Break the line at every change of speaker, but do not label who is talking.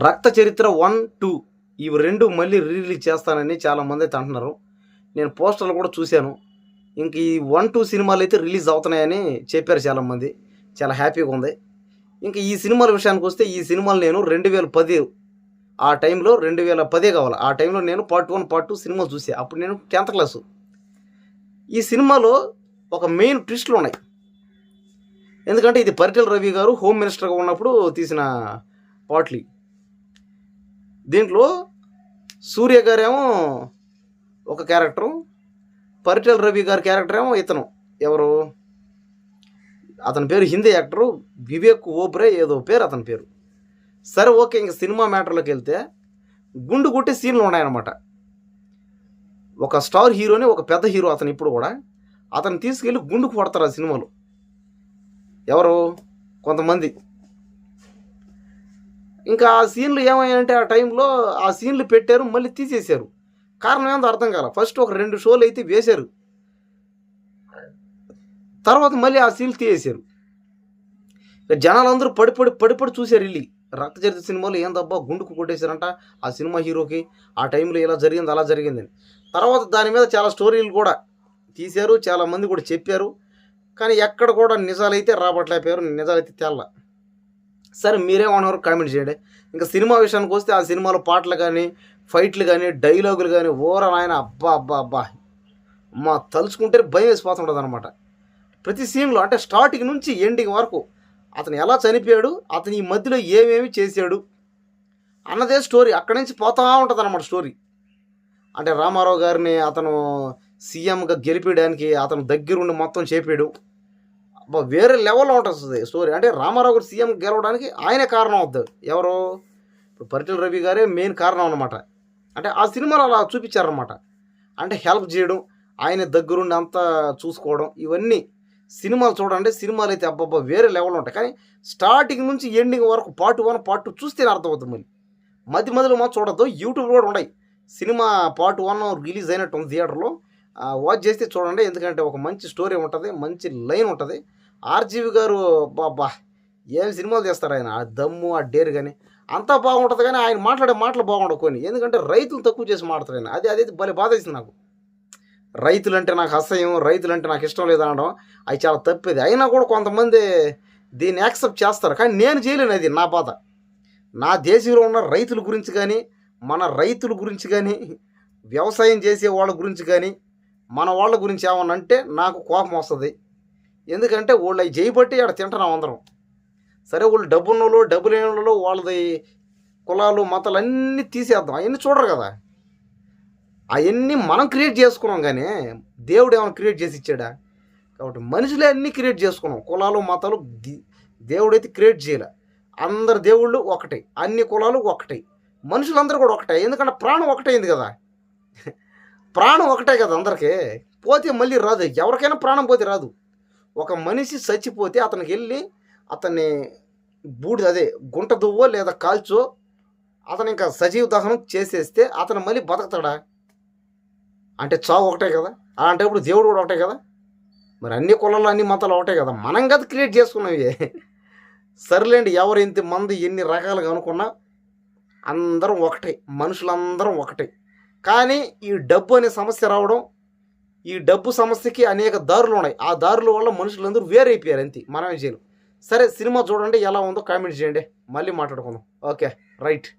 రక్త చరిత్ర 1, 2 ఇవి 2 మళ్ళీ రిలీజ్ చేస్తానని చాలామంది అయితే అంటున్నారు. నేను పోస్టర్లు కూడా చూశాను. ఇంక ఈ 1, 2 సినిమాలు అయితే రిలీజ్ అవుతున్నాయని చెప్పారు చాలామంది. చాలా హ్యాపీగా ఉంది. ఇంక ఈ సినిమాల విషయానికి వస్తే ఈ సినిమాలు నేను 2010 ఆ టైంలో 2010 కావాలి. ఆ టైంలో నేను పార్ట్ 1, పార్ట్ 2 సినిమా చూసా. అప్పుడు నేను 10th క్లాసు. ఈ సినిమాలో ఒక మెయిన్ ట్విస్టులు ఉన్నాయి. ఎందుకంటే ఇది పరిటాల రవి గారు హోమ్ మినిస్టర్గా ఉన్నప్పుడు తీసిన పాటలు. దీంట్లో సూర్య గారేమో ఒక క్యారెక్టరు, పరిటాల రవి గారి క్యారెక్టర్ ఏమో ఇతను ఎవరు, అతని పేరు హిందీ యాక్టరు వివేక్ ఓబ్రే ఏదో పేరు అతని పేరు. సరే ఓకే, ఇంక సినిమా మ్యాటర్లోకి వెళ్తే గుండు కొట్టే సీన్లు ఉన్నాయన్నమాట. ఒక స్టార్ హీరోని, ఒక పెద్ద హీరో అతను ఇప్పుడు కూడా, అతను తీసుకెళ్ళి గుండుకు కొడతారు ఆ సినిమాలో. ఎవరు కొంతమంది. ఇంకా ఆ సీన్లు ఏమయ్యాయంటే ఆ టైంలో ఆ సీన్లు పెట్టారు, మళ్ళీ తీసేశారు. కారణం ఏందో అర్థం కాల. ఫస్ట్ ఒక 2 షోలు అయితే వేశారు, తర్వాత మళ్ళీ ఆ సీన్లు తీసేశారు. జనాలందరూ పడిపడి చూశారు వెళ్ళి. రక్త చరిత్ర సినిమాలో ఏందబ్బా గుండుకు కొట్టేశారంట ఆ సినిమా హీరోకి, ఆ టైంలో ఇలా జరిగింది అలా జరిగిందని. తర్వాత దాని మీద చాలా స్టోరీలు కూడా తీశారు, చాలామంది కూడా చెప్పారు. కానీ ఎక్కడ కూడా నిజాలైతే రాబట్టలేకపోయారు, నిజాలైతే తెల్ల. సరే మీరేమన్నారు కామెంట్ చేయండి. ఇంకా సినిమా విషయానికి వస్తే ఆ సినిమాలో పాటలు కానీ, ఫైట్లు కానీ, డైలాగులు కానీ ఓర నాయన అబ్బా మా తలుచుకుంటే భయం వేసిపోతుంటుంది అనమాట. ప్రతి సీన్లో అంటే స్టార్టింగ్ నుంచి ఎండింగ్ వరకు అతను ఎలా చనిపోయాడు, అతను ఈ మధ్యలో ఏమేమి చేశాడు అన్నదే స్టోరీ. అక్కడి నుంచి పోతా ఉంటుంది అన్నమాట స్టోరీ. అంటే రామారావు గారిని అతను సీఎంగా గెలిపేయడానికి అతను దగ్గరుండి మొత్తం చేపాడు. వేరే లెవెల్లో ఉంటుంది స్టోరీ. అంటే రామారావు గారు సీఎం గెలవడానికి ఆయనే కారణం అవుతుంది. ఎవరు, ఇప్పుడు పరిటాల రవి గారే మెయిన్ కారణం అనమాట. అంటే ఆ సినిమాలో అలా చూపించారనమాట. అంటే హెల్ప్ చేయడం, ఆయన దగ్గరుండి అంతా చూసుకోవడం, ఇవన్నీ సినిమాలు చూడండి. సినిమాలు అయితే అబ్బబ్బా వేరే లెవెల్లో ఉంటాయి. కానీ స్టార్టింగ్ నుంచి ఎండింగ్ వరకు పార్ట్ 1, పార్ట్ 2 చూస్తేనే అర్థమవుతుంది. మధ్యలో మాత్రం చూడద్దు. యూట్యూబ్ కూడా ఉన్నాయి. సినిమా పార్ట్ 1 రిలీజ్ అయినట్టు ఉంది థియేటర్లో, వాచ్ చేస్తే చూడండి. ఎందుకంటే ఒక మంచి స్టోరీ ఉంటుంది, మంచి లైన్ ఉంటుంది. ఆర్జీవి గారు బాబా ఏం సినిమాలు చేస్తారు ఆయన. ఆ దమ్ము, ఆ డేర్ కానీ అంతా బాగుంటుంది. కానీ ఆయన మాట్లాడే మాటలు బాగుండవు కొన్ని. ఎందుకంటే రైతులు తక్కువ చేసి మాట్లాడతారు ఆయన. అది భలే బాధ వేసింది నాకు. రైతులంటే నాకు అసహ్యం, రైతులంటే నాకు ఇష్టం లేదు అనడం అది చాలా తప్పేది. అయినా కూడా కొంతమంది దీన్ని యాక్సెప్ట్ చేస్తారు. కానీ నేను చేయలేను. అది నా బాధ. నా దేశంలో ఉన్న రైతుల గురించి కానీ, మన రైతుల గురించి కానీ, వ్యవసాయం చేసే వాళ్ళ గురించి కానీ, మన వాళ్ళ గురించి ఏమన్నా అంటే నాకు కోపం వస్తుంది. ఎందుకంటే వాళ్ళు అవి చేయబట్టి ఆడ తింటున్నాం అందరం. సరే వాళ్ళు డబ్బున్న వాళ్ళు, డబ్బు లేని వాళ్ళు, వాళ్ళది కులాలు మతాలు అన్నీ తీసేద్దాం. అవన్నీ చూడరు కదా. అవన్నీ మనం క్రియేట్ చేసుకున్నాం. కానీ దేవుడు ఏమైనా క్రియేట్ చేసి ఇచ్చాడా? కాబట్టి మనుషులే అన్నీ క్రియేట్ చేసుకున్నాం. కులాలు మతాలు దేవుడైతే క్రియేట్ చేయలే. అందరు దేవుళ్ళు ఒకటే, అన్ని కులాలు ఒకటే, మనుషులందరూ కూడా ఒకటే. ఎందుకంటే ప్రాణం ఒకటైంది కదా. ప్రాణం ఒకటే కదా అందరికీ. పోతే మళ్ళీ రాదు. ఎవరికైనా ప్రాణం పోతే రాదు. ఒక మనిషి చచ్చిపోతే అతనికి వెళ్ళి అతన్ని గుంట దువ్వో లేదా కాల్చో అతను ఇంకా సజీవ దహనం చేసేస్తే అతను మళ్ళీ బతకతాడా? అంటే చావు ఒకటే కదా. అంటే ఇప్పుడు దేవుడు కూడా ఒకటే కదా. మరి అన్ని కులాలు, అన్ని మతాలు ఒకటే కదా. మనం కదా క్రియేట్ చేసుకున్నవి. సర్లేండి, ఎవరు ఎంతమంది ఎన్ని రకాలుగా అనుకున్నా అందరం ఒకటే, మనుషులందరం ఒకటే. కానీ ఈ డబ్బు అనే సమస్య రావడం, ఈ డబ్బు సమస్యకి అనేక దారులు ఉన్నాయి. ఆ దారుల వల్ల మనుషులందరూ వేరైపోయారు. అంతే, మనమే చేయలేం. సరే సినిమా చూడండి, ఎలా ఉందో కామెంట్ చేయండి. మళ్ళీ మాట్లాడుకుందాం. Okay, right.